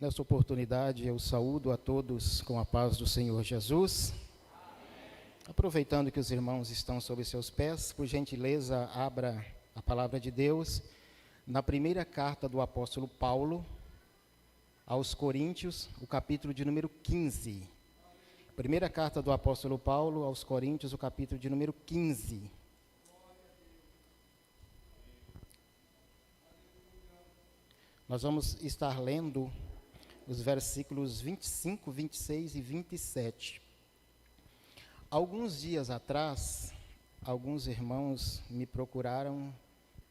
Nessa oportunidade, eu saúdo a todos com a paz do Senhor Jesus. Aproveitando que os irmãos estão sob seus pés, por gentileza, abra a palavra de Deus na primeira carta do apóstolo Paulo aos Coríntios, o capítulo de número 15. Primeira carta do apóstolo Paulo aos Coríntios, o capítulo de número 15. Nós vamos estar lendo os versículos 25, 26 e 27. Alguns dias atrás, alguns irmãos me procuraram,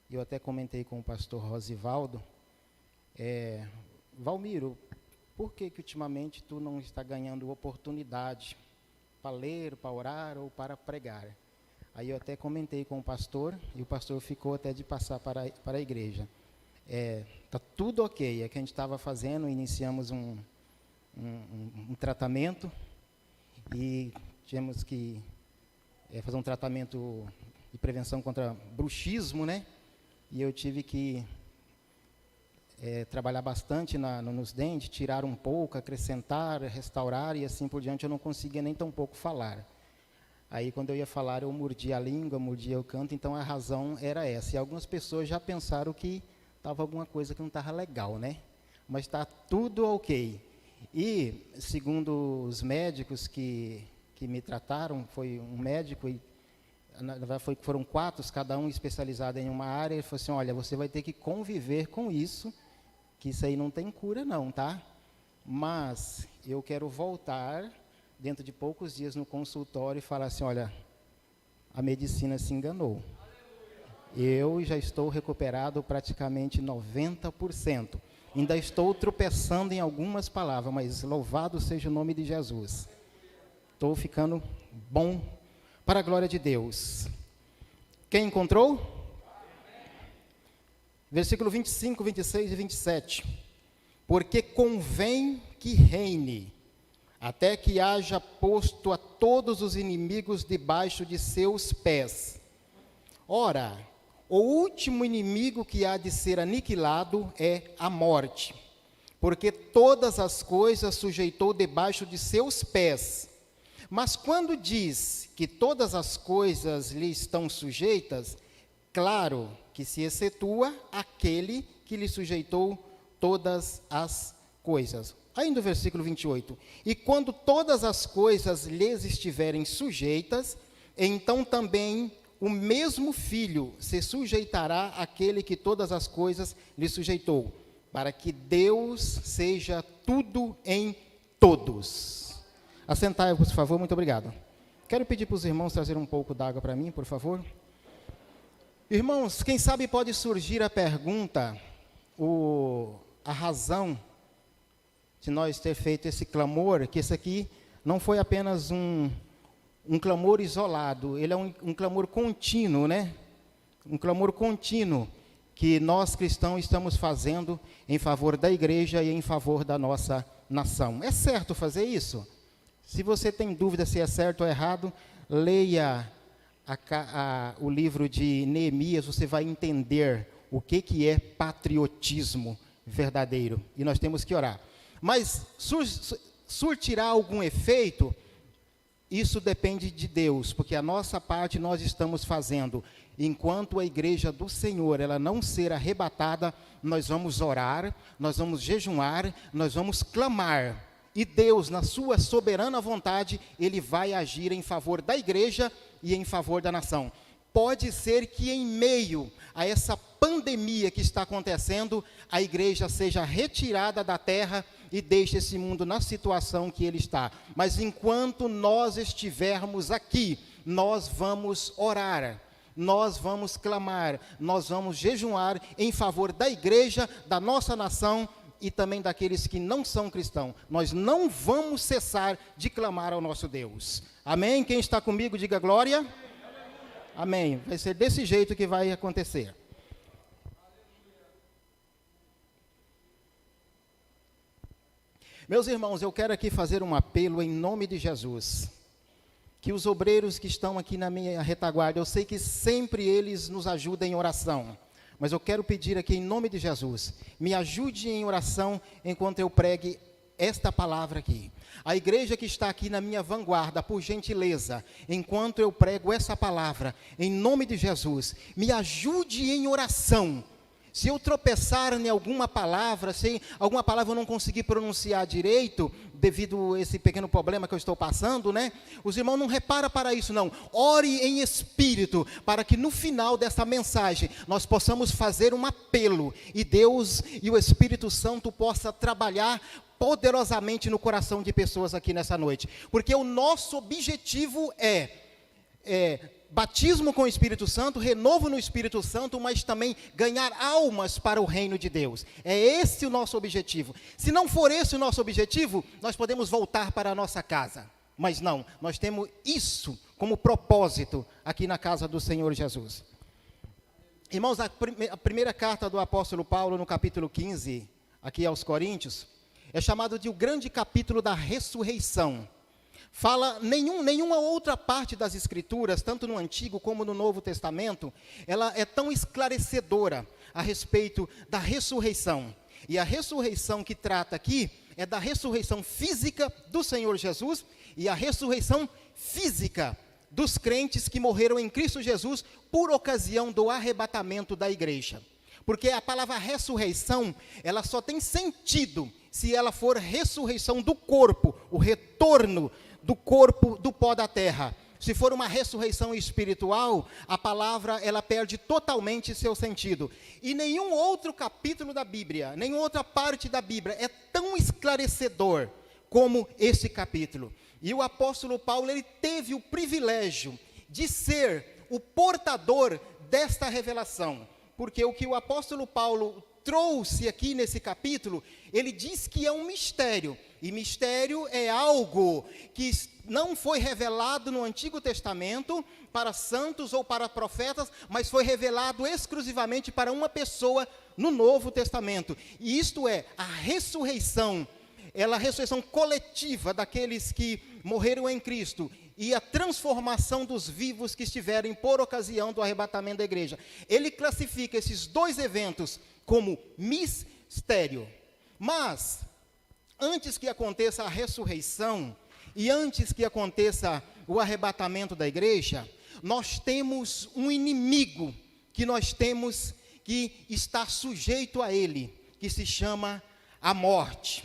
eu até comentei com o pastor Rosivaldo, Valmiro, por que ultimamente tu não está ganhando oportunidade para ler, para orar ou para pregar? Aí eu até comentei com o pastor, e o pastor ficou até de passar para a igreja. Está tudo ok, é que a gente estava fazendo, iniciamos um tratamento e tínhamos que fazer um tratamento de prevenção contra bruxismo, né? E eu tive que trabalhar bastante nos dentes, tirar um pouco, acrescentar, restaurar e assim por diante. Eu não conseguia nem tão pouco falar. Aí quando eu ia falar, eu mordia a língua, mordia o canto, então a razão era essa. E algumas pessoas já pensaram que estava alguma coisa que não estava legal, né? Mas está tudo ok. E, segundo os médicos que me trataram, foi um médico, e foram 4, cada um especializado em uma área, ele falou assim, olha, você vai ter que conviver com isso, que isso aí não tem cura não, tá? Mas eu quero voltar dentro de poucos dias no consultório e falar assim, olha, a medicina se enganou. Eu já estou recuperado praticamente 90%. Ainda estou tropeçando em algumas palavras, mas louvado seja o nome de Jesus. Estou ficando bom para a glória de Deus. Quem encontrou? Versículo 25, 26 e 27. Porque convém que reine, até que haja posto a todos os inimigos debaixo de seus pés. Ora, o último inimigo que há de ser aniquilado é a morte, porque todas as coisas sujeitou debaixo de seus pés. Mas quando diz que todas as coisas lhe estão sujeitas, claro que se excetua aquele que lhe sujeitou todas as coisas. Ainda o versículo 28. E quando todas as coisas lhes estiverem sujeitas, então também o mesmo filho se sujeitará àquele que todas as coisas lhe sujeitou, para que Deus seja tudo em todos. Assentai-vos, por favor, muito obrigado. Quero pedir para os irmãos trazerem um pouco d'água para mim, por favor. Irmãos, quem sabe pode surgir a pergunta, a razão de nós ter feito esse clamor, que esse aqui não foi apenas um clamor isolado, ele é um clamor contínuo, né? Um clamor contínuo que nós cristãos estamos fazendo em favor da igreja e em favor da nossa nação. É certo fazer isso? Se você tem dúvida se é certo ou errado, leia o livro de Neemias, você vai entender o que é patriotismo verdadeiro. E nós temos que orar. Mas surtirá algum efeito? Isso depende de Deus, porque a nossa parte nós estamos fazendo. Enquanto a igreja do Senhor, ela não ser arrebatada, nós vamos orar, nós vamos jejuar, nós vamos clamar. E Deus, na sua soberana vontade, Ele vai agir em favor da igreja e em favor da nação. Pode ser que em meio a essa pandemia que está acontecendo, a igreja seja retirada da terra e deixe esse mundo na situação que ele está. Mas enquanto nós estivermos aqui, nós vamos orar, nós vamos clamar, nós vamos jejuar em favor da igreja, da nossa nação e também daqueles que não são cristãos. Nós não vamos cessar de clamar ao nosso Deus. Amém? Quem está comigo, diga glória. Amém. Vai ser desse jeito que vai acontecer. Meus irmãos, eu quero aqui fazer um apelo em nome de Jesus. Que os obreiros que estão aqui na minha retaguarda, eu sei que sempre eles nos ajudam em oração. mas eu quero pedir aqui em nome de Jesus, me ajude em oração enquanto eu pregue esta palavra aqui. A igreja que está aqui na minha vanguarda, por gentileza, enquanto eu prego essa palavra, em nome de Jesus, me ajude em oração. Se eu tropeçar em alguma palavra, se alguma palavra eu não conseguir pronunciar direito, devido a esse pequeno problema que eu estou passando, né? Os irmãos não reparam para isso, não. Ore em espírito, para que no final dessa mensagem, nós possamos fazer um apelo, e Deus e o Espírito Santo possa trabalhar poderosamente no coração de pessoas aqui nessa noite. Porque o nosso objetivo é batismo com o Espírito Santo, renovo no Espírito Santo, mas também ganhar almas para o reino de Deus. É esse o nosso objetivo. Se não for esse o nosso objetivo, nós podemos voltar para a nossa casa. Mas não, nós temos isso como propósito aqui na casa do Senhor Jesus. Irmãos, a primeira carta do apóstolo Paulo, no capítulo 15, aqui aos Coríntios, é chamado de o grande capítulo da ressurreição. Fala, nenhuma outra parte das Escrituras, tanto no Antigo como no Novo Testamento, ela é tão esclarecedora a respeito da ressurreição. E a ressurreição que trata aqui é da ressurreição física do Senhor Jesus e a ressurreição física dos crentes que morreram em Cristo Jesus por ocasião do arrebatamento da igreja. Porque a palavra ressurreição, ela só tem sentido se ela for ressurreição do corpo, o retorno do corpo do pó da terra. Se for uma ressurreição espiritual, a palavra ela perde totalmente seu sentido. E nenhum outro capítulo da Bíblia, nenhuma outra parte da Bíblia é tão esclarecedor como esse capítulo. E o apóstolo Paulo, ele teve o privilégio de ser o portador desta revelação. Porque o que o apóstolo Paulo trouxe aqui nesse capítulo, ele diz que é um mistério. E mistério é algo que não foi revelado no Antigo Testamento para santos ou para profetas, mas foi revelado exclusivamente para uma pessoa no Novo Testamento. E isto é a ressurreição, a ressurreição coletiva daqueles que morreram em Cristo e a transformação dos vivos que estiverem por ocasião do arrebatamento da igreja. Ele classifica esses dois eventos como mistério. Mas antes que aconteça a ressurreição e antes que aconteça o arrebatamento da igreja, nós temos um inimigo que nós temos que está sujeito a ele, que se chama a morte.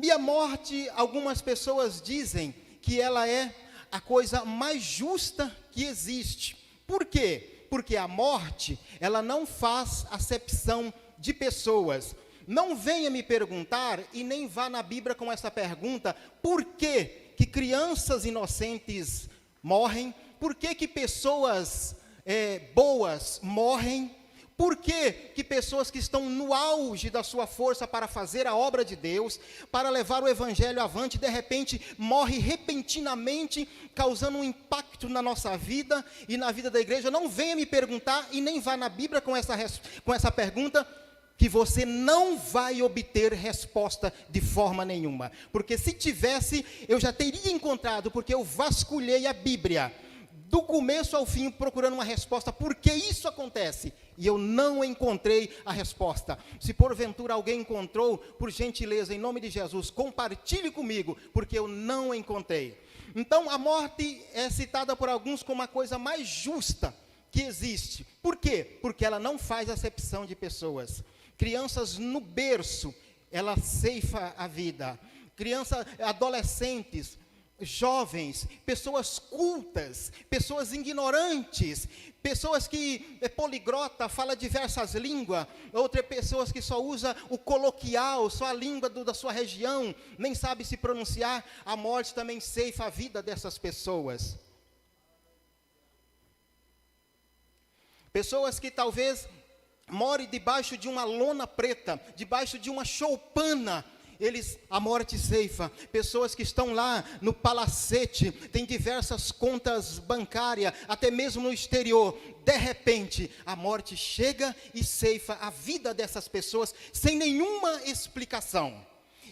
E a morte, algumas pessoas dizem que ela é a coisa mais justa que existe. Por quê? Porque a morte, ela não faz acepção de pessoas. Não venha me perguntar e nem vá na Bíblia com essa pergunta, por que que crianças inocentes morrem? Por que que pessoas boas morrem? Por que que pessoas que estão no auge da sua força para fazer a obra de Deus, para levar o Evangelho avante, de repente morre repentinamente, causando um impacto na nossa vida e na vida da igreja? Não venha me perguntar e nem vá na Bíblia com essa pergunta, que você não vai obter resposta de forma nenhuma. Porque se tivesse, eu já teria encontrado, porque eu vasculhei a Bíblia, do começo ao fim, procurando uma resposta, por que isso acontece? E eu não encontrei a resposta. Se porventura alguém encontrou, por gentileza, em nome de Jesus, compartilhe comigo, porque eu não encontrei. Então, a morte é citada por alguns como a coisa mais justa que existe. Por quê? Porque ela não faz acepção de pessoas. Crianças no berço, ela ceifa a vida. Crianças, adolescentes, jovens, pessoas cultas, pessoas ignorantes, pessoas que é poliglota, fala diversas línguas, outras pessoas que só usa o coloquial, só a língua da sua região, nem sabe se pronunciar. A morte também ceifa a vida dessas pessoas. Pessoas que talvez morem debaixo de uma lona preta, debaixo de uma choupana, a morte ceifa. Pessoas que estão lá no palacete, tem diversas contas bancárias, até mesmo no exterior, de repente, a morte chega e ceifa a vida dessas pessoas, sem nenhuma explicação.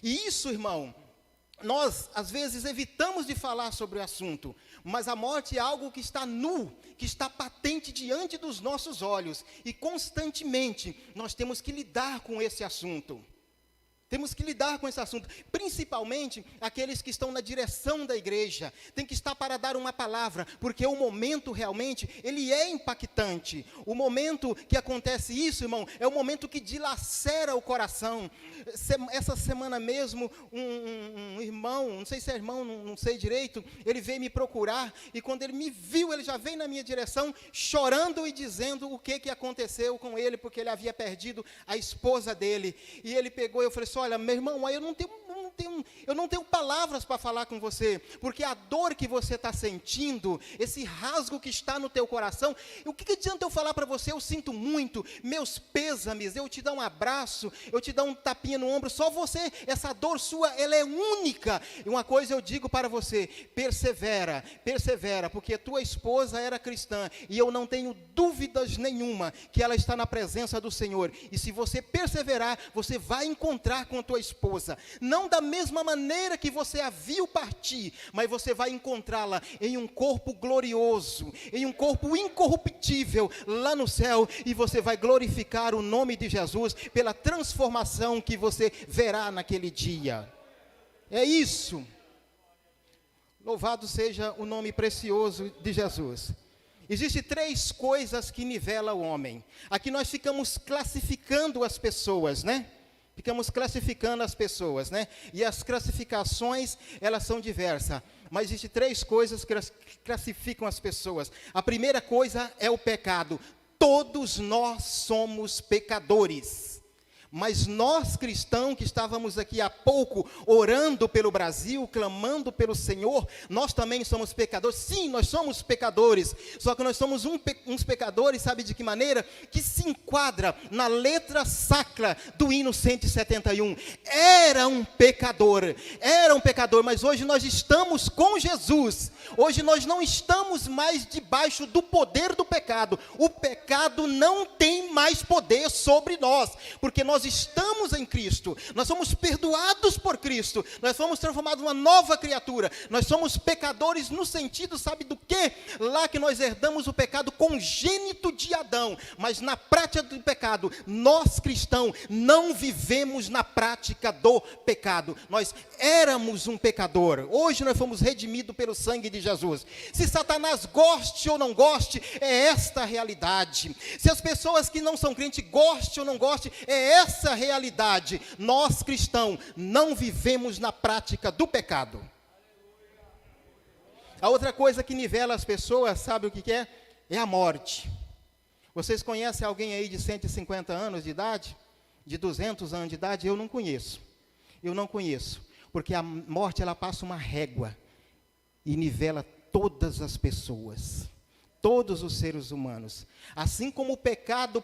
E isso, irmão, nós, às vezes, evitamos de falar sobre o assunto, mas a morte é algo que está nu, que está patente diante dos nossos olhos, e constantemente nós temos que lidar com esse assunto. Temos que lidar com esse assunto, principalmente aqueles que estão na direção da igreja, tem que estar para dar uma palavra, porque o momento realmente, ele é impactante. O momento que acontece isso, irmão, é o momento que dilacera o coração. Essa semana mesmo, um irmão, não sei se é irmão, não sei direito, ele veio me procurar, e quando ele me viu, ele já veio na minha direção, chorando e dizendo o que aconteceu com ele, porque ele havia perdido a esposa dele, e ele pegou, eu falei assim, olha, meu irmão, eu não tenho palavras para falar com você, porque a dor que você está sentindo, esse rasgo que está no teu coração, o que adianta eu falar para você? Eu sinto muito, meus pêsames, eu te dar um abraço, eu te dar um tapinha no ombro, só você, essa dor sua, ela é única. E uma coisa eu digo para você, persevera, porque tua esposa era cristã, e eu não tenho dúvidas nenhuma que ela está na presença do Senhor, e se você perseverar, você vai encontrar com a tua esposa, não da mesma maneira que você a viu partir, mas você vai encontrá-la em um corpo glorioso, em um corpo incorruptível, lá no céu, e você vai glorificar o nome de Jesus, pela transformação que você verá naquele dia. É isso. Louvado seja o nome precioso de Jesus. Existem 3 coisas que nivelam o homem. Aqui nós ficamos classificando as pessoas, né? E as classificações, elas são diversas. Mas existem 3 coisas que classificam as pessoas. A primeira coisa é o pecado. Todos nós somos pecadores. Mas nós cristãos que estávamos aqui há pouco, orando pelo Brasil, clamando pelo Senhor, nós também somos pecadores. Sim, nós somos pecadores, só que nós somos uns pecadores, sabe de que maneira? Que se enquadra na letra sacra do hino 171. Era um pecador, mas hoje nós estamos com Jesus. Hoje nós não estamos mais debaixo do poder do pecado. O pecado não tem mais poder sobre nós, porque nós estamos em Cristo, nós somos perdoados por Cristo, nós fomos transformados numa nova criatura, nós somos pecadores no sentido, sabe do quê? Lá que nós herdamos o pecado congênito de Adão, mas na prática do pecado, nós cristãos não vivemos na prática do pecado, nós éramos um pecador, hoje nós fomos redimidos pelo sangue de Jesus. Se Satanás goste ou não goste, é esta a realidade. Se as pessoas que não são crentes gostem ou não gostem, é essa realidade. Nós cristãos não vivemos na prática do pecado. A outra coisa que nivela as pessoas, sabe o que é? É a morte. Vocês conhecem alguém aí de 150 anos de idade? De 200 anos de idade? Eu não conheço, porque a morte, ela passa uma régua e nivela todas as pessoas, todos os seres humanos. Assim como o pecado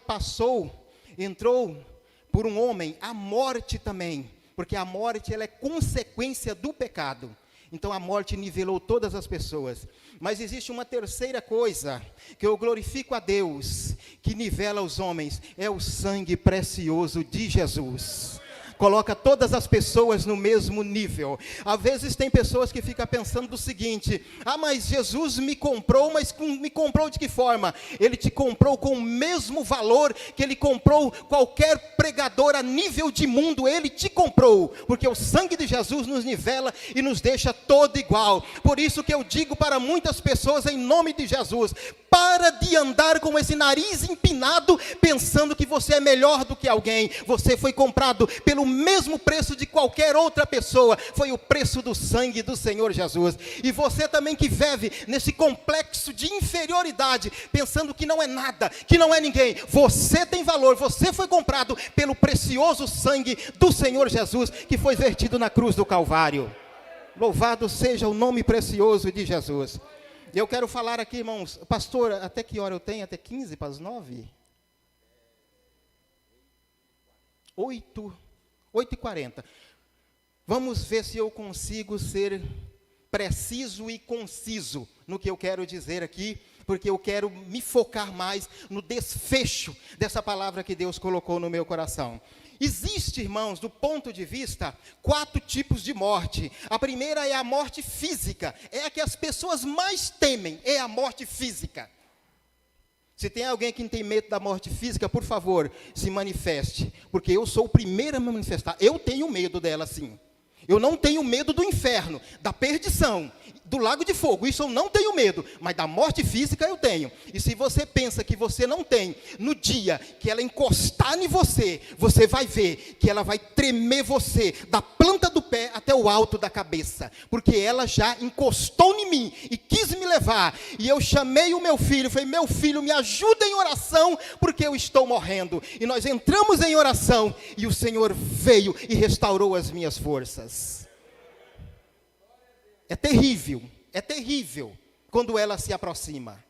entrou por um homem, a morte também, porque a morte, ela é consequência do pecado. Então a morte nivelou todas as pessoas. Mas existe uma terceira coisa, que eu glorifico a Deus, que nivela os homens, é o sangue precioso de Jesus. Coloca todas as pessoas no mesmo nível. Às vezes tem pessoas que ficam pensando do seguinte: mas Jesus me comprou, mas me comprou de que forma? Ele te comprou com o mesmo valor que ele comprou qualquer pregador a nível de mundo. Ele te comprou, porque o sangue de Jesus nos nivela e nos deixa todo igual. Por isso que eu digo para muitas pessoas, em nome de Jesus: para de andar com esse nariz empinado, pensando que você é melhor do que alguém. Você foi comprado pelo mesmo preço de qualquer outra pessoa, foi o preço do sangue do Senhor Jesus. E você também que vive nesse complexo de inferioridade, pensando que não é nada, que não é ninguém, você tem valor, você foi comprado pelo precioso sangue do Senhor Jesus, que foi vertido na cruz do Calvário. Louvado seja o nome precioso de Jesus. Eu quero falar aqui, irmãos, pastor, até que hora eu tenho? Até 15 para as 9? 8h40. Vamos ver se eu consigo ser preciso e conciso no que eu quero dizer aqui, porque eu quero me focar mais no desfecho dessa palavra que Deus colocou no meu coração. Existe, irmãos, do ponto de vista, 4 tipos de morte. A primeira é a morte física, é a que as pessoas mais temem, é a morte física. Se tem alguém que tem medo da morte física, por favor, se manifeste, porque eu sou o primeiro a me manifestar. Eu tenho medo dela, sim. Eu não tenho medo do inferno, da perdição, do lago de fogo, isso eu não tenho medo, mas da morte física eu tenho. E se você pensa que você não tem, no dia que ela encostar em você, você vai ver que ela vai tremer você, da planta do pé até o alto da cabeça, porque ela já encostou em mim e quis me levar, e eu chamei o meu filho, falei, meu filho, me ajuda em oração, porque eu estou morrendo. E nós entramos em oração, e o Senhor veio e restaurou as minhas forças. É terrível quando ela se aproxima.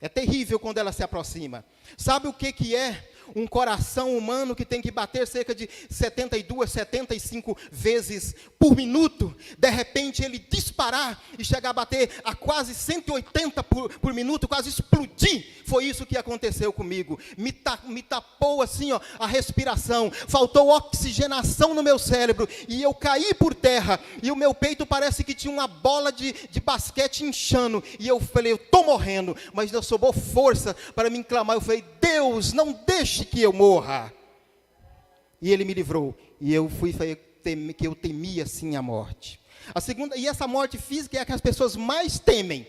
É terrível quando ela se aproxima. Sabe o que é um coração humano que tem que bater cerca de 72, 75 vezes por minuto? De repente ele disparar e chegar a bater a quase 180 por minuto, quase explodir. Foi isso que aconteceu comigo. Me tapou assim, ó, a respiração. Faltou oxigenação no meu cérebro. E eu caí por terra. E o meu peito parece que tinha uma bola de basquete inchando. E eu falei, eu estou morrendo. Mas Deus sobrou força para me clamar. Eu falei, Deus, não deixe que eu morra. E Ele me livrou. E eu falei que eu temia assim a morte. A segunda, e essa morte física é a que as pessoas mais temem,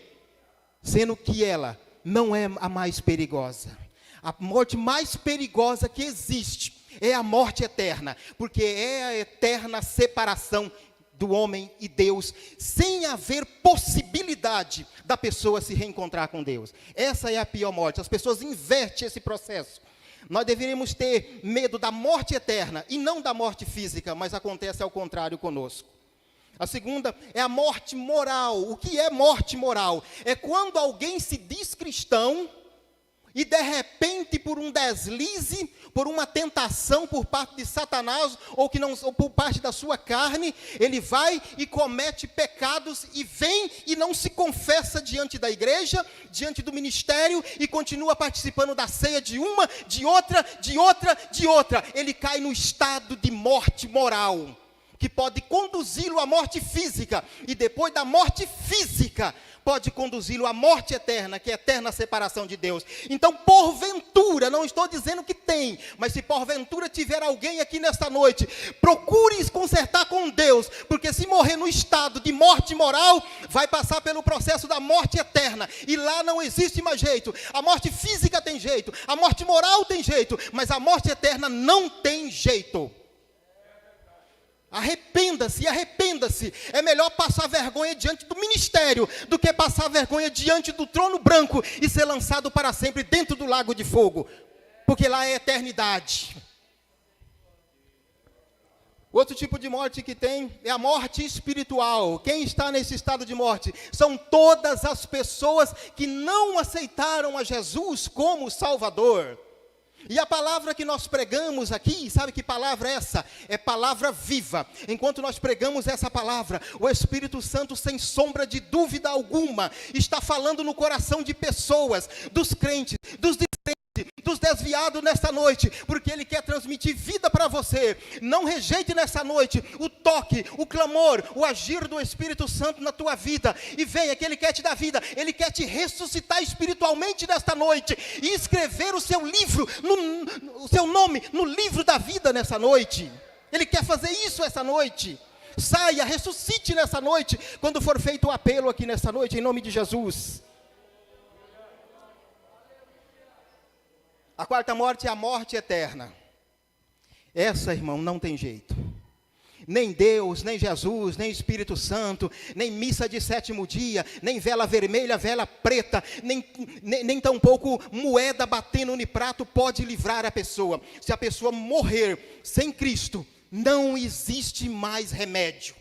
sendo que ela não é a mais perigosa. A morte mais perigosa que existe é a morte eterna, porque é a eterna separação do homem e Deus, sem haver possibilidade da pessoa se reencontrar com Deus. Essa é a pior morte. As pessoas invertem esse processo. Nós deveríamos ter medo da morte eterna e não da morte física, mas acontece ao contrário conosco. A segunda é a morte moral. O que é morte moral? É quando alguém se diz cristão e de repente, por um deslize, por uma tentação por parte de Satanás, ou por parte da sua carne, ele vai e comete pecados, e vem e não se confessa diante da igreja, diante do ministério, e continua participando da ceia de uma, de outra, de outra, de outra. Ele cai no estado de morte moral, que pode conduzi-lo à morte física, e depois da morte física, pode conduzi-lo à morte eterna, que é a eterna separação de Deus. Então, porventura, não estou dizendo que tem, mas se porventura tiver alguém aqui nesta noite, procure se consertar com Deus, porque se morrer no estado de morte moral, vai passar pelo processo da morte eterna, e lá não existe mais jeito. A morte física tem jeito, a morte moral tem jeito, mas a morte eterna não tem jeito. Arrependa-se, arrependa-se. É melhor passar vergonha diante do ministério do que passar vergonha diante do trono branco e ser lançado para sempre dentro do lago de fogo, porque lá é eternidade. Outro tipo de morte que tem é a morte espiritual. Quem está nesse estado de morte? São todas as pessoas que não aceitaram a Jesus como Salvador. E a palavra que nós pregamos aqui, sabe que palavra é essa? É palavra viva. Enquanto nós pregamos essa palavra, o Espírito Santo, sem sombra de dúvida alguma, está falando no coração de pessoas, dos crentes, dos descrentes, dos desviados nesta noite, porque Ele quer transmitir vida para você. Não rejeite nessa noite o toque, o clamor, o agir do Espírito Santo na tua vida, e venha que Ele quer te dar vida. Ele quer te ressuscitar espiritualmente nesta noite, e escrever o seu livro, o seu nome no livro da vida nessa noite. Ele quer fazer isso essa noite. Saia, ressuscite nessa noite, quando for feito o apelo aqui nessa noite, em nome de Jesus. A quarta morte é a morte eterna. Essa, irmão, não tem jeito. Nem Deus, nem Jesus, nem Espírito Santo, nem missa de sétimo dia, nem vela vermelha, vela preta, nem tampouco moeda batendo no prato pode livrar a pessoa. Se a pessoa morrer sem Cristo, não existe mais remédio.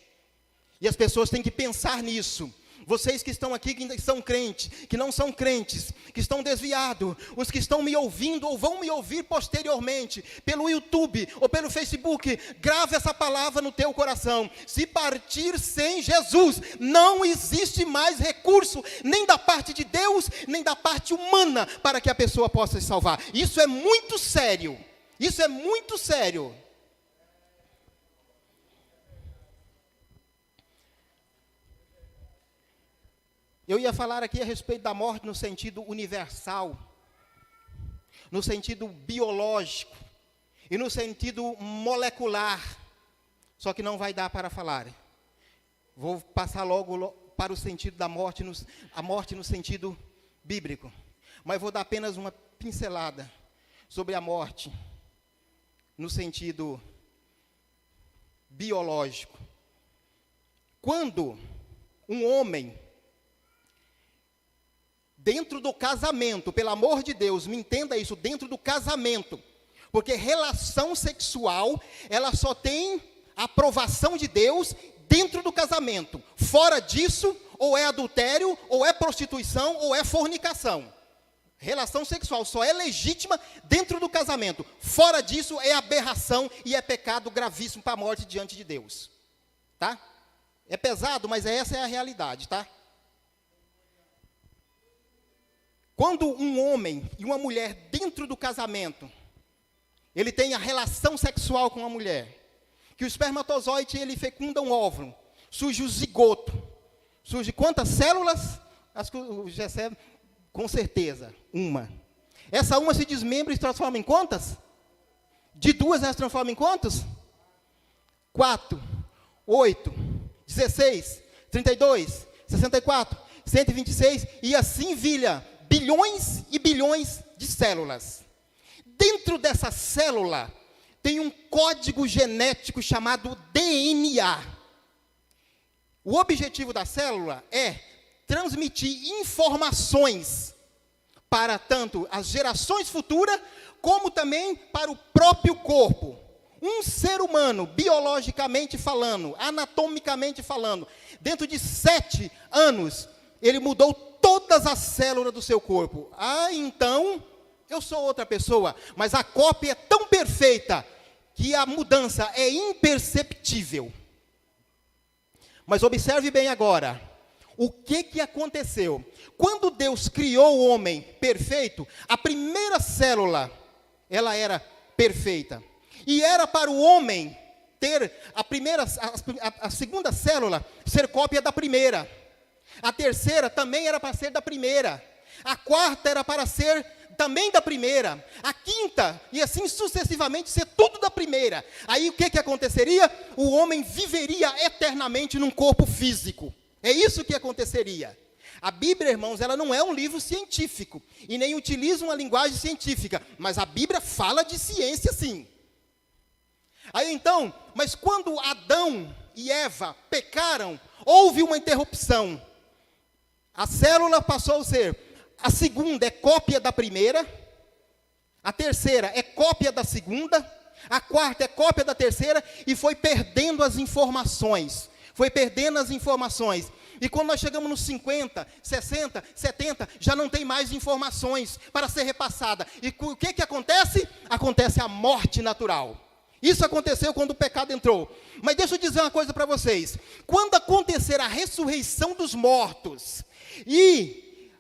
E as pessoas têm que pensar nisso. Vocês que estão aqui, que são crentes, que não são crentes, que estão desviados, os que estão me ouvindo ou vão me ouvir posteriormente, pelo YouTube ou pelo Facebook, grave essa palavra no teu coração. Se partir sem Jesus, não existe mais recurso, nem da parte de Deus, nem da parte humana, para que a pessoa possa se salvar. Isso é muito sério. Isso é muito sério. Eu ia falar aqui a respeito da morte no sentido universal, no sentido biológico e no sentido molecular, só que não vai dar para falar. Vou passar logo para o sentido da morte, a morte no sentido bíblico, mas vou dar apenas uma pincelada sobre a morte no sentido biológico. Quando um homem, dentro do casamento, pelo amor de Deus, me entenda isso, dentro do casamento, porque relação sexual, ela só tem aprovação de Deus dentro do casamento. Fora disso, ou é adultério, ou é prostituição, ou é fornicação. Relação sexual só é legítima dentro do casamento. Fora disso, é aberração e é pecado gravíssimo para a morte diante de Deus. Tá? É pesado, mas essa é a realidade, tá? Quando um homem e uma mulher dentro do casamento, ele tem a relação sexual com a mulher, que o espermatozoide, ele fecunda um óvulo, surge o zigoto, surge quantas células? Acho que o Gessé, com certeza, uma. Essa uma se desmembra e se transforma em quantas? De duas ela se transforma em quantos? 4, 8, 16, 32, 64, 126, e assim vilha bilhões e bilhões de células. Dentro dessa célula tem um código genético chamado DNA. O objetivo da célula é transmitir informações para tanto as gerações futuras, como também para o próprio corpo. Um ser humano, biologicamente falando, anatomicamente falando, dentro de 7 anos, ele mudou todas as células do seu corpo. Ah, então, eu sou outra pessoa, mas a cópia é tão perfeita que a mudança é imperceptível. Mas observe bem agora, o que aconteceu? Quando Deus criou o homem perfeito, a primeira célula, ela era perfeita. E era para o homem ter a segunda célula ser cópia da primeira. A terceira também era para ser da primeira. A quarta era para ser também da primeira. A quinta, e assim sucessivamente, ser tudo da primeira. Aí o que aconteceria? O homem viveria eternamente num corpo físico. É isso que aconteceria. A Bíblia, irmãos, ela não é um livro científico, e nem utiliza uma linguagem científica, mas a Bíblia fala de ciência sim. Aí então, mas quando Adão e Eva pecaram, houve uma interrupção. A célula passou a ser, a segunda é cópia da primeira, a terceira é cópia da segunda, a quarta é cópia da terceira, e foi perdendo as informações. E quando nós chegamos nos 50, 60, 70, já não tem mais informações para ser repassada. E o que acontece? Acontece a morte natural. Isso aconteceu quando o pecado entrou. Mas deixa eu dizer uma coisa para vocês. Quando acontecer a ressurreição dos mortos e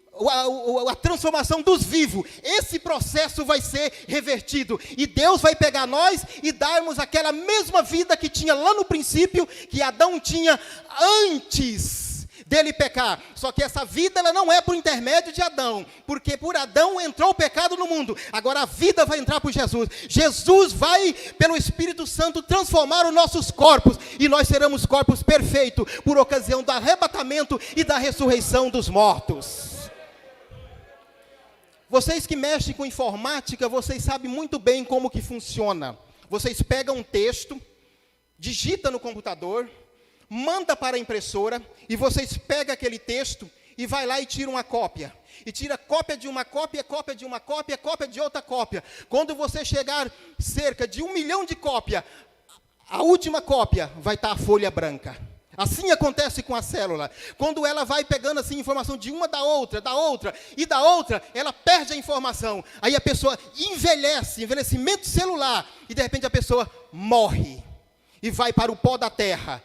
a transformação dos vivos, esse processo vai ser revertido. E Deus vai pegar nós e darmos aquela mesma vida que tinha lá no princípio, que Adão tinha antes dele pecar. Só que essa vida, ela não é por intermédio de Adão, porque por Adão entrou o pecado no mundo. Agora a vida vai entrar por Jesus. Jesus vai, pelo Espírito Santo, transformar os nossos corpos, e nós seremos corpos perfeitos, por ocasião do arrebatamento e da ressurreição dos mortos. Vocês que mexem com informática, vocês sabem muito bem como que funciona. Vocês pegam um texto, digita no computador, manda para a impressora, e vocês pegam aquele texto e vai lá e tira uma cópia. E tira cópia de uma cópia, cópia de uma cópia, cópia de outra cópia. Quando você chegar cerca de 1 milhão de cópias, a última cópia vai estar a folha branca. Assim acontece com a célula. Quando ela vai pegando assim informação de uma da outra, e da outra, ela perde a informação. Aí a pessoa envelhece, envelhecimento celular, e de repente a pessoa morre e vai para o pó da terra.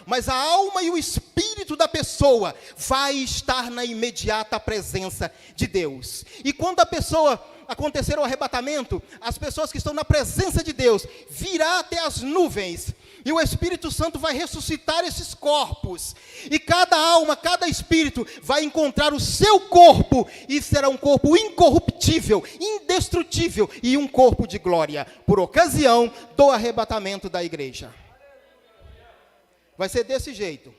Mas a alma e o espírito da pessoa vai estar na imediata presença de Deus. E quando a pessoa acontecer o arrebatamento, as pessoas que estão na presença de Deus virá até as nuvens, e o Espírito Santo vai ressuscitar esses corpos, e cada alma, cada espírito vai encontrar o seu corpo, e será um corpo incorruptível, indestrutível, e um corpo de glória, por ocasião do arrebatamento da igreja. Vai ser desse jeito.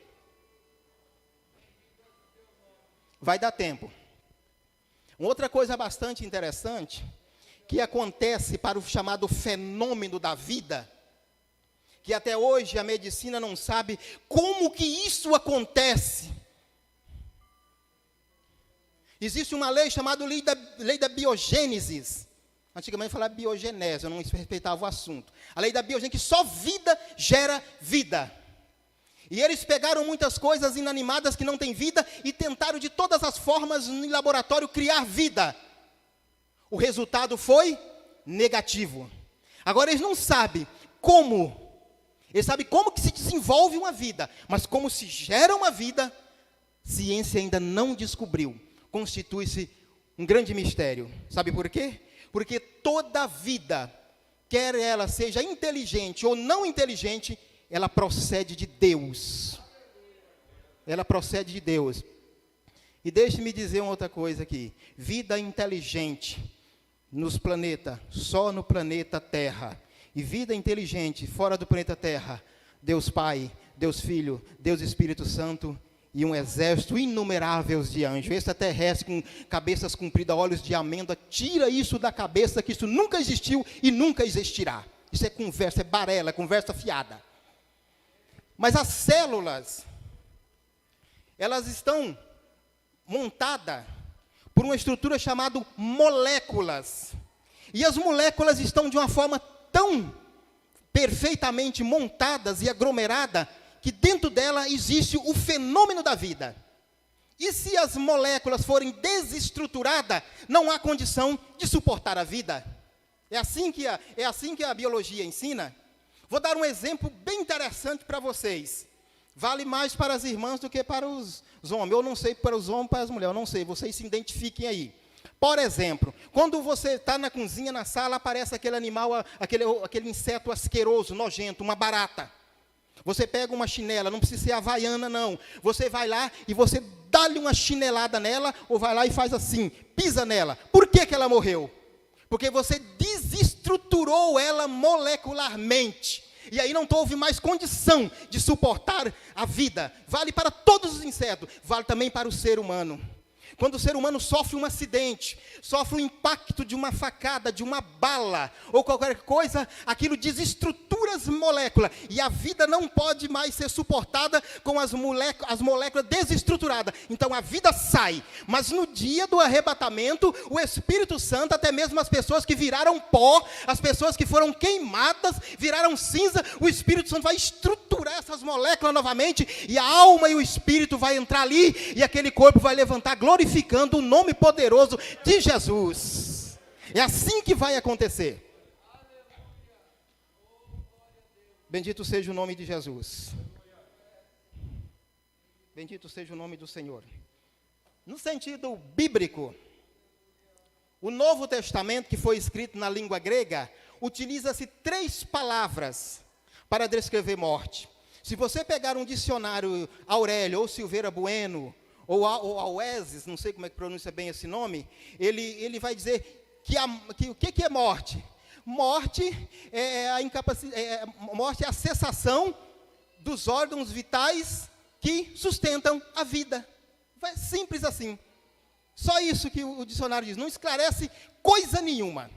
Vai dar tempo. Uma outra coisa bastante interessante, que acontece para o chamado fenômeno da vida, que até hoje a medicina não sabe como que isso acontece. Existe uma lei chamada lei da biogênese. Antigamente falava biogenese, eu não respeitava o assunto. A lei da biogênese, que só vida gera vida. E eles pegaram muitas coisas inanimadas que não têm vida e tentaram de todas as formas no laboratório criar vida. O resultado foi negativo. Agora eles não sabem como. Eles sabem como que se desenvolve uma vida, mas como se gera uma vida, ciência ainda não descobriu. Constitui-se um grande mistério. Sabe por quê? Porque toda vida, quer ela seja inteligente ou não inteligente, ela procede de Deus. Ela procede de Deus. E deixe-me dizer uma outra coisa aqui. Vida inteligente nos planetas, só no planeta Terra. E vida inteligente fora do planeta Terra, Deus Pai, Deus Filho, Deus Espírito Santo e um exército inumerável de anjos. Extraterrestre com cabeças compridas, olhos de amêndoa. Tira isso da cabeça, que isso nunca existiu e nunca existirá. Isso é conversa, é balela, é conversa fiada. Mas as células, elas estão montadas por uma estrutura chamada moléculas. E as moléculas estão de uma forma tão perfeitamente montadas e aglomeradas, que dentro dela existe o fenômeno da vida. E se as moléculas forem desestruturadas, não há condição de suportar a vida. É assim que a biologia ensina. Vou dar um exemplo bem interessante para vocês. Vale mais para as irmãs do que para os homens. Eu não sei para os homens, para as mulheres, eu não sei. Vocês se identifiquem aí. Por exemplo, quando você está na cozinha, na sala, aparece aquele animal, aquele inseto asqueroso, nojento, uma barata. Você pega uma chinela, não precisa ser havaiana, não. Você vai lá e você dá-lhe uma chinelada nela, ou vai lá e faz assim, pisa nela. Por que ela morreu? Porque você desestruturou ela molecularmente. E aí não houve mais condição de suportar a vida. Vale para todos os insetos, vale também para o ser humano. Quando o ser humano sofre um acidente, sofre um impacto de uma facada, de uma bala, ou qualquer coisa, aquilo desestrutura as moléculas, e a vida não pode mais ser suportada com as moléculas desestruturadas. Então a vida sai, mas no dia do arrebatamento, o Espírito Santo, até mesmo as pessoas que viraram pó, as pessoas que foram queimadas, viraram cinza, o Espírito Santo vai estruturar essas moléculas novamente, e a alma e o Espírito vai entrar ali, e aquele corpo vai levantar glorificando o nome poderoso de Jesus. É assim que vai acontecer. Bendito seja o nome de Jesus. Bendito seja o nome do Senhor. No sentido bíblico, o Novo Testamento, que foi escrito na língua grega, utiliza-se 3 palavras para descrever morte. Se você pegar um dicionário Aurélio ou Silveira Bueno, ou Aueses, não sei como é que pronuncia bem esse nome, ele vai dizer que o que é morte? Morte é morte é a cessação dos órgãos vitais que sustentam a vida. É simples assim. Só isso que o dicionário diz, não esclarece coisa nenhuma.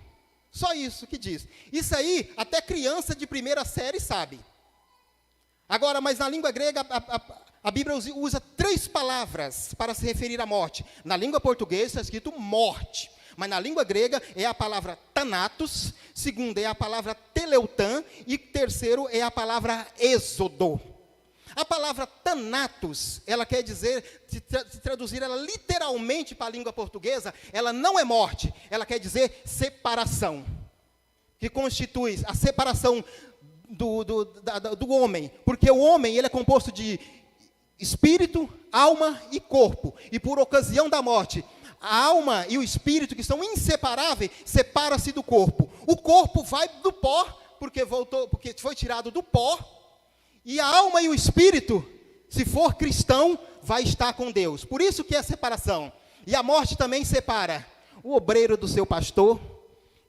Só isso que diz. Isso aí, até criança de primeira série sabe. Agora, mas na língua grega, a Bíblia usa 3 palavras para se referir à morte. Na língua portuguesa está escrito morte, mas na língua grega é a palavra Thanatos, segunda é a palavra Teleutã, e terceiro é a palavra Êxodo. A palavra Thanatos, ela quer dizer, se traduzir ela literalmente para a língua portuguesa, ela não é morte, ela quer dizer separação, que constitui a separação do homem, porque o homem ele é composto de espírito, alma e corpo, e por ocasião da morte, a alma e o espírito, que são inseparáveis, separa-se do corpo. O corpo vai do pó, porque foi tirado do pó, e a alma e o espírito, se for cristão, vai estar com Deus. Por isso que é separação. E a morte também separa o obreiro do seu pastor,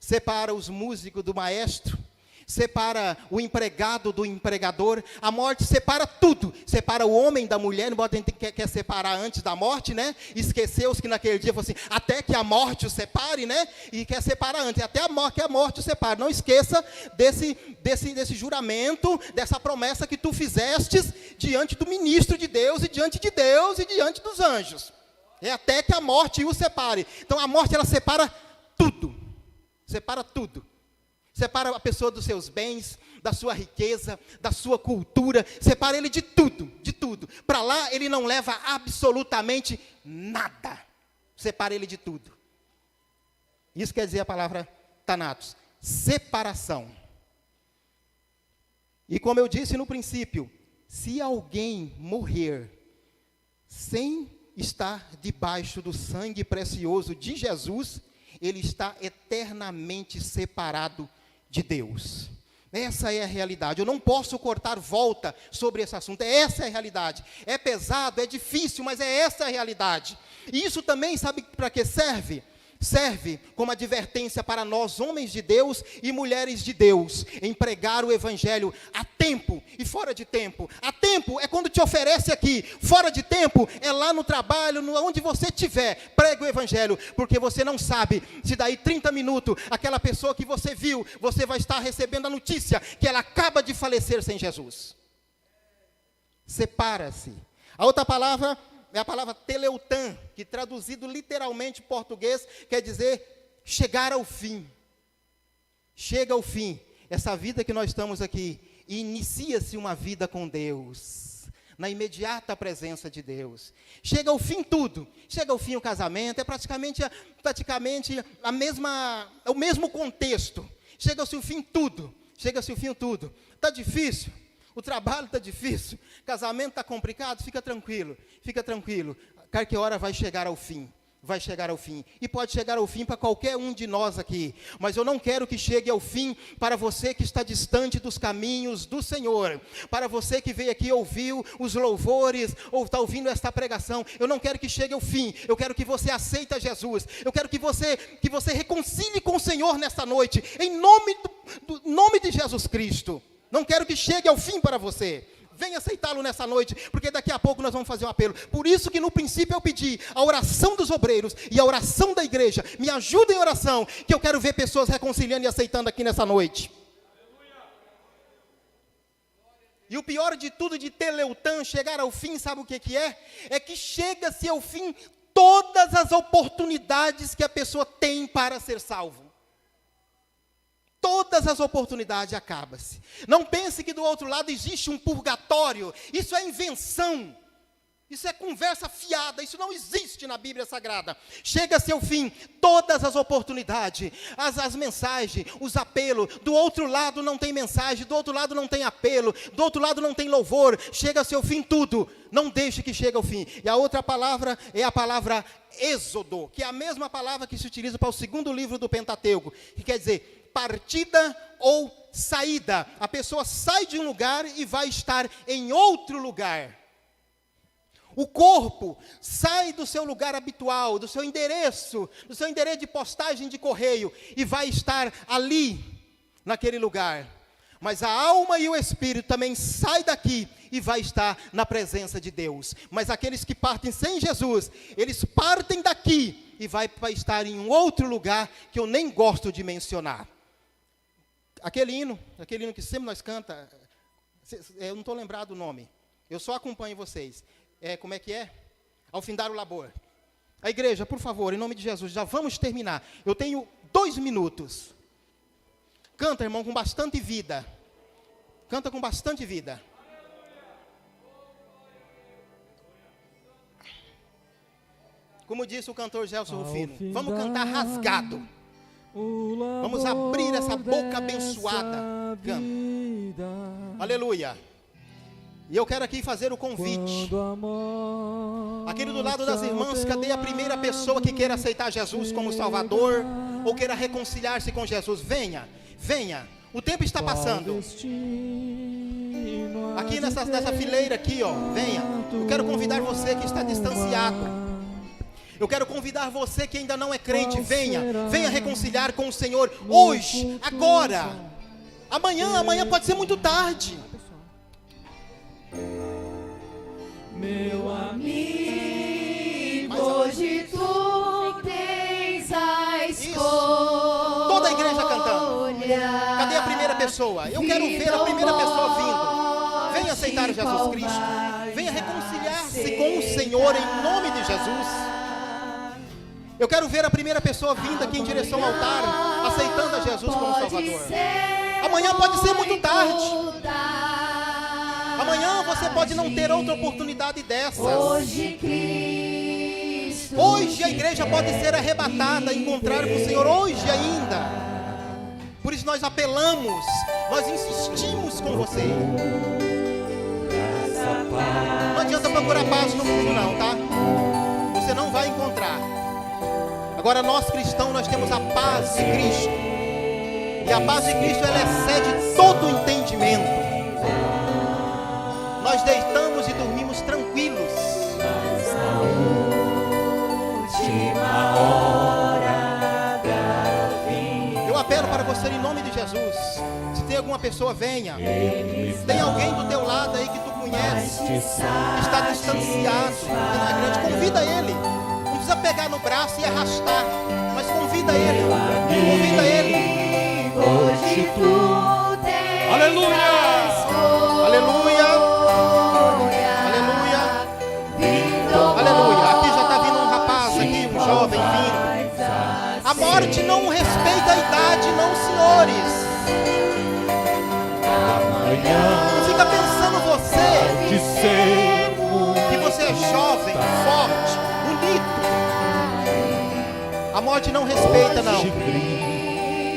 separa os músicos do maestro, separa o empregado do empregador. A morte separa tudo, separa o homem da mulher. Embora a gente quer separar antes da morte, né? Esqueceu-se que naquele dia falou assim, até que a morte o separe, né? E quer separar antes, até que a morte o separe. Não esqueça desse juramento, dessa promessa que tu fizestes diante do ministro de Deus, e diante de Deus, e diante dos anjos. É até que a morte o separe. Então a morte, ela separa tudo. Separa tudo. Separa a pessoa dos seus bens, da sua riqueza, da sua cultura. Separa ele de tudo, de tudo. Para lá ele não leva absolutamente nada. Separa ele de tudo. Isso quer dizer a palavra Thanatos. Separação. E como eu disse no princípio, se alguém morrer sem estar debaixo do sangue precioso de Jesus, ele está eternamente separado de Deus. Essa é a realidade. Eu não posso cortar volta sobre esse assunto. Essa é a realidade. É pesado, é difícil, mas é essa a realidade. E isso também, sabe para que serve? Serve como advertência para nós, homens de Deus e mulheres de Deus, em pregar o evangelho a tempo e fora de tempo. A tempo é quando te oferece aqui, fora de tempo é lá no trabalho, onde você estiver, pregue o evangelho, porque você não sabe se daí 30 minutos, aquela pessoa que você viu, você vai estar recebendo a notícia que ela acaba de falecer sem Jesus. Separa-se. A outra palavra é a palavra teleutã, que traduzido literalmente em português, quer dizer chegar ao fim. Chega ao fim. Essa vida que nós estamos aqui, inicia-se uma vida com Deus, na imediata presença de Deus. Chega ao fim tudo. Chega ao fim o casamento, é praticamente o mesmo contexto. Chega-se ao fim tudo. Chega-se ao fim tudo. Está difícil? O trabalho está difícil, casamento está complicado, fica tranquilo, que hora vai chegar ao fim, e pode chegar ao fim para qualquer um de nós aqui, mas eu não quero que chegue ao fim para você que está distante dos caminhos do Senhor, para você que veio aqui, ouviu os louvores, ou está ouvindo esta pregação, eu não quero que chegue ao fim, eu quero que você aceite Jesus, eu quero que você reconcilie com o Senhor nesta noite, em nome de Jesus Cristo. Não quero que chegue ao fim para você. Venha aceitá-lo nessa noite, porque daqui a pouco nós vamos fazer um apelo. Por isso que no princípio eu pedi a oração dos obreiros e a oração da igreja. Me ajudem em oração, que eu quero ver pessoas reconciliando e aceitando aqui nessa noite. E o pior de tudo de teleutã, chegar ao fim, sabe o que é? É que chega-se ao fim todas as oportunidades que a pessoa tem para ser salvo. Todas as oportunidades acabam-se. Não pense que do outro lado existe um purgatório. Isso é invenção. Isso é conversa fiada. Isso não existe na Bíblia Sagrada. Chega-se ao fim todas as oportunidades, as mensagens, os apelos. Do outro lado não tem mensagem, do outro lado não tem apelo, do outro lado não tem louvor. Chega-se ao fim tudo. Não deixe que chegue ao fim. E a outra palavra é a palavra Êxodo, que é a mesma palavra que se utiliza para o segundo livro do Pentateuco, que quer dizer partida ou saída. A pessoa sai de um lugar e vai estar em outro lugar. O corpo sai do seu lugar habitual, do seu endereço de postagem de correio, e vai estar ali, naquele lugar. Mas a alma e o espírito também saem daqui e vai estar na presença de Deus. Mas aqueles que partem sem Jesus, eles partem daqui e vai estar em um outro lugar que eu nem gosto de mencionar. Aquele hino que sempre nós canta, eu não estou lembrado o nome, eu só acompanho vocês. Como é que é? Ao findar o labor. A igreja, por favor, em nome de Jesus, já vamos terminar. Eu tenho 2 minutos. Canta, irmão, com bastante vida. Canta com bastante vida. Como disse o cantor Gelson Rufino, vamos cantar rasgado. Vamos abrir essa boca abençoada. Canta. Aleluia. E eu quero aqui fazer o convite. Aqui do lado das irmãs, cadê a primeira pessoa que queira aceitar Jesus como Salvador? Ou queira reconciliar-se com Jesus? Venha, venha. O tempo está passando. Aqui nessa fileira aqui, ó, venha. Eu quero convidar você que está distanciado. Eu quero convidar você que ainda não é crente, venha reconciliar com o Senhor hoje, agora. Amanhã pode ser muito tarde. Meu amigo, hoje tu tens a escolha. Toda a igreja cantando. Cadê a primeira pessoa? Eu quero ver a primeira pessoa vindo. Venha aceitar Jesus Cristo. Venha reconciliar-se com o Senhor em nome de Jesus. Eu quero ver a primeira pessoa vindo aqui em direção ao altar, aceitando a Jesus como Salvador. Amanhã pode ser muito tarde. Amanhã você pode não ter outra oportunidade dessas. Hoje a igreja pode ser arrebatada, encontrar com o Senhor hoje ainda. Por isso nós apelamos, nós insistimos com você. Não adianta procurar paz no mundo não, tá? Você não vai encontrar. Agora nós cristãos, nós temos a paz de Cristo. E a paz de Cristo, ela excede todo o entendimento. Nós deitamos e dormimos tranquilos. Eu apelo para você em nome de Jesus. Se tem alguma pessoa, venha. Tem alguém do teu lado aí que tu conhece, que está distanciado, que não é grande, convida ele. Não precisa pegar no braço e arrastar, mas convida ele. Convida ele. Hoje tu tens Aleluia! Aleluia! Aleluia! Aqui já está vindo um rapaz aqui, um jovem vindo. A morte não respeita a idade, não, senhores. Não fica pensando você que você é jovem, forte, bonito. A morte não respeita, não.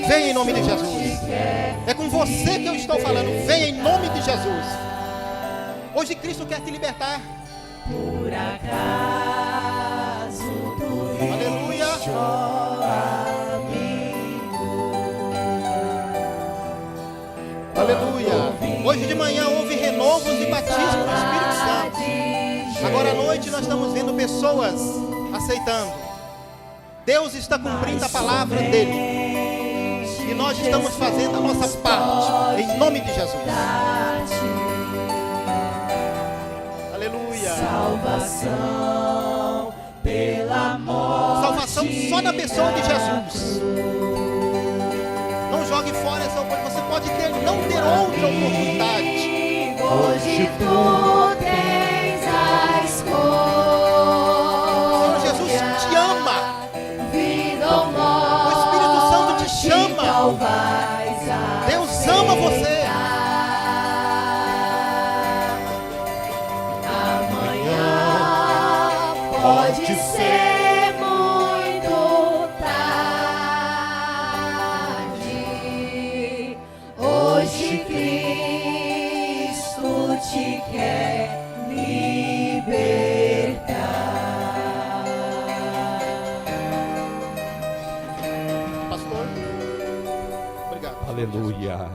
Venha em nome de Jesus. É com você que eu estou falando. Venha em nome de Jesus. Hoje Cristo quer te libertar. Por acaso tu Aleluia. Aleluia. Hoje de manhã houve renovos e batismo do Espírito Santo. Agora à noite nós estamos vendo pessoas aceitando. Deus está cumprindo a palavra dele. E nós estamos fazendo a nossa parte. Em nome de Jesus. Aleluia. Salvação pela morte. Salvação só na pessoa de Jesus. Não jogue fora essa oportunidade. Você pode não ter outra oportunidade. Hoje tu tens a escolha. Senhor Jesus te ama. Vida ou morte, O Espírito Santo te chama. Deus ama você. Amanhã pode ser muito tarde. Hoje Cristo te quer libertar. Pastor, obrigado. Aleluia.